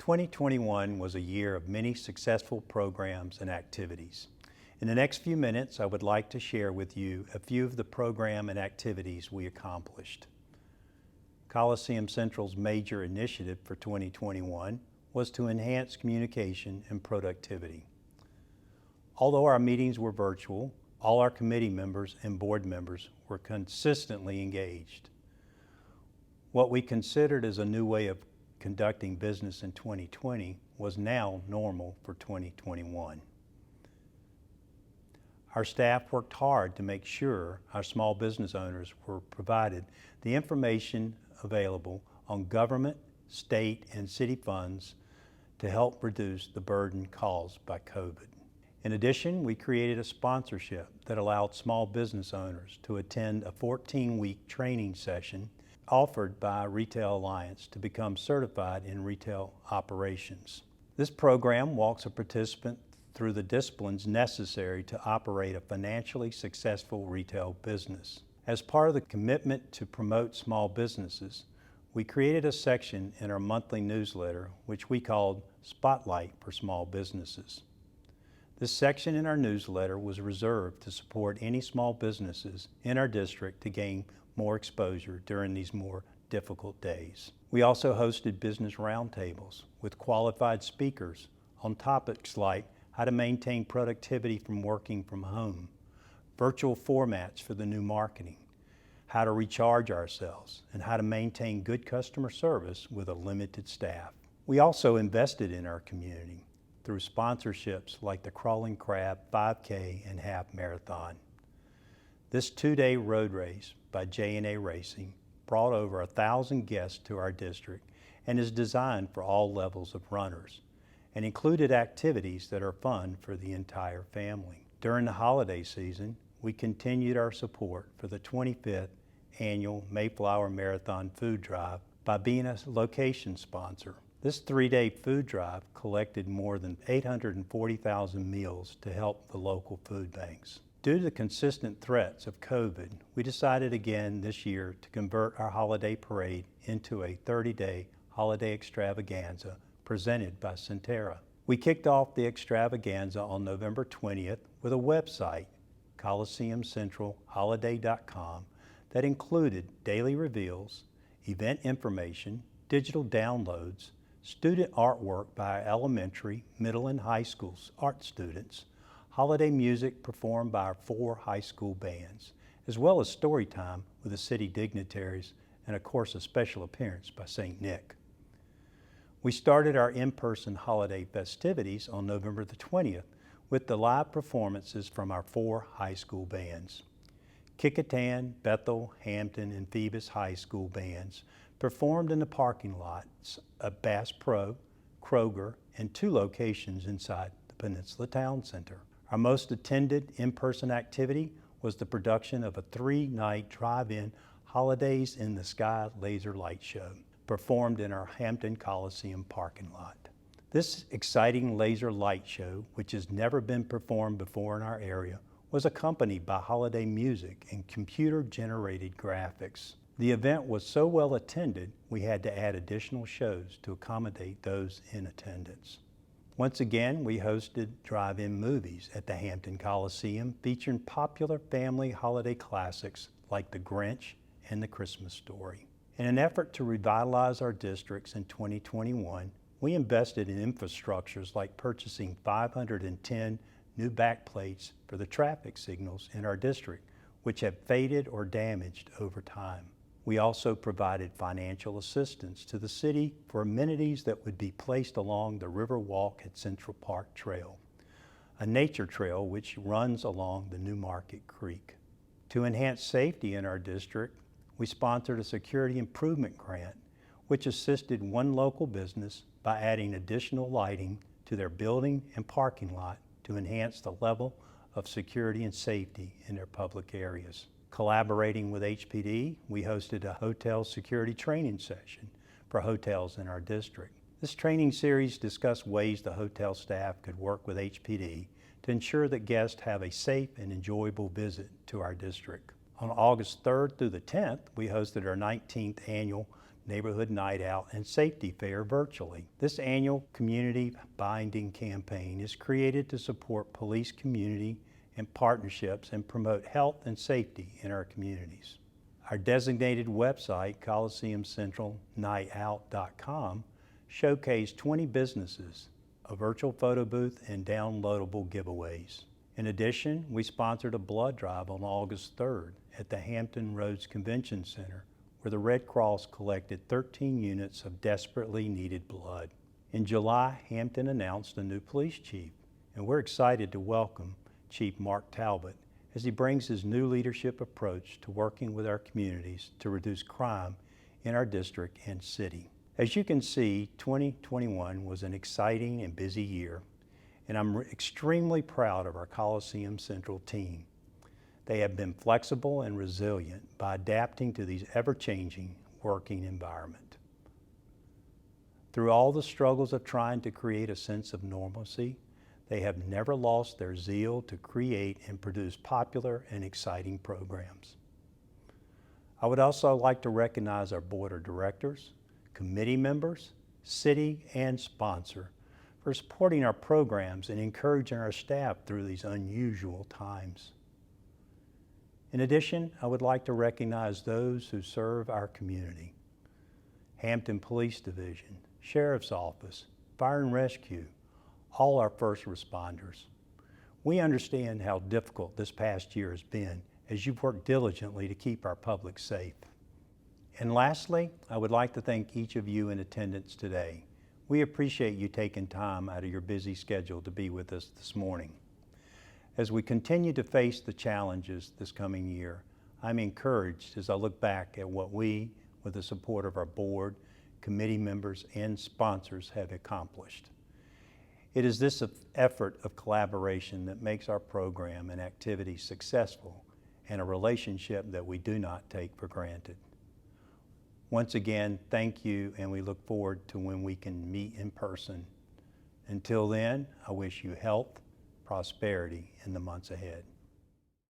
2021 was a year of many successful programs and activities. In the next few minutes, I would like to share with you a few of the program and activities we accomplished. Coliseum Central's major initiative for 2021 was to enhance communication and productivity. Although our meetings were virtual, all our committee members and board members were consistently engaged. What we considered as a new way of conducting business in 2020 was now normal for 2021. Our staff worked hard to make sure our small business owners were provided the information available on government, state, and city funds to help reduce the burden caused by COVID. In addition, we created a sponsorship that allowed small business owners to attend a 14-week training session offered by Retail Alliance to become certified in retail operations. This program walks a participant through the disciplines necessary to operate a financially successful retail business. As part of the commitment to promote small businesses, we created a section in our monthly newsletter which we called Spotlight for Small Businesses. This section in our newsletter was reserved to support any small businesses in our district to gain more exposure during these more difficult days. We also hosted business roundtables with qualified speakers on topics like how to maintain productivity from working from home, virtual formats for the new marketing, how to recharge ourselves, and how to maintain good customer service with a limited staff. We also invested in our community through sponsorships like the Crawling Crab 5K and Half Marathon. This 2-day road race by J&A Racing brought over 1,000 guests to our district and is designed for all levels of runners and included activities that are fun for the entire family. During the holiday season, we continued our support for the 25th annual Mayflower Marathon Food Drive by being a location sponsor. This 3-day food drive collected more than 840,000 meals to help the local food banks. Due to the consistent threats of COVID, we decided again this year to convert our holiday parade into a 30-day holiday extravaganza presented by Centera. We kicked off the extravaganza on November 20th with a website, coliseumcentralholiday.com, that included daily reveals, event information, digital downloads, student artwork by our elementary, middle, and high school art students, holiday music performed by our 4 high school bands, as well as story time with the city dignitaries and of course a special appearance by St. Nick. We started our in-person holiday festivities on November the 20th with the live performances from our 4 high school bands. Kickotan, Bethel, Hampton, and Phoebus high school bands performed in the parking lots of Bass Pro, Kroger, and 2 locations inside the Peninsula Town Center. Our most attended in-person activity was the production of a 3-night drive-in Holidays in the Sky laser light show, performed in our Hampton Coliseum parking lot. This exciting laser light show, which has never been performed before in our area, was accompanied by holiday music and computer-generated graphics. The event was so well attended, we had to add additional shows to accommodate those in attendance. Once again, we hosted drive-in movies at the Hampton Coliseum featuring popular family holiday classics like The Grinch and The Christmas Story. In an effort to revitalize our districts in 2021, we invested in infrastructures like purchasing 510 new backplates for the traffic signals in our district, which have faded or damaged over time. We also provided financial assistance to the city for amenities that would be placed along the River Walk at Central Park Trail, a nature trail which runs along the New Market Creek. To enhance safety in our district, we sponsored a security improvement grant, which assisted one local business by adding additional lighting to their building and parking lot to enhance the level of security and safety in their public areas. Collaborating with HPD, we hosted a hotel security training session for hotels in our district. This training series discussed ways the hotel staff could work with HPD to ensure that guests have a safe and enjoyable visit to our district. On August 3rd through the 10th, we hosted our 19th annual neighborhood night out, and safety fair virtually. This annual community binding campaign is created to support police community and partnerships and promote health and safety in our communities. Our designated website, ColiseumCentralNightOut.com, showcased 20 businesses, a virtual photo booth, and downloadable giveaways. In addition, we sponsored a blood drive on August 3rd at the Hampton Roads Convention Center, where the Red Cross collected 13 units of desperately needed blood. In July, Hampton announced a new police chief, and we're excited to welcome Chief Mark Talbot as he brings his new leadership approach to working with our communities to reduce crime in our district and city. As you can see, 2021 was an exciting and busy year, and I'm extremely proud of our Coliseum Central team. They have been flexible and resilient by adapting to these ever-changing working environment. Through all the struggles of trying to create a sense of normalcy, they have never lost their zeal to create and produce popular and exciting programs. I would also like to recognize our board of directors, committee members, city, and sponsor for supporting our programs and encouraging our staff through these unusual times. In addition, I would like to recognize those who serve our community: Hampton Police Division, Sheriff's Office, Fire and Rescue, all our first responders. We understand how difficult this past year has been as you've worked diligently to keep our public safe. And lastly, I would like to thank each of you in attendance today. We appreciate you taking time out of your busy schedule to be with us this morning. As we continue to face the challenges this coming year, I'm encouraged as I look back at what we, with the support of our board, committee members, and sponsors, have accomplished. It is this effort of collaboration that makes our program and activities successful and a relationship that we do not take for granted. Once again, thank you, and we look forward to when we can meet in person. Until then, I wish you health, prosperity in the months ahead.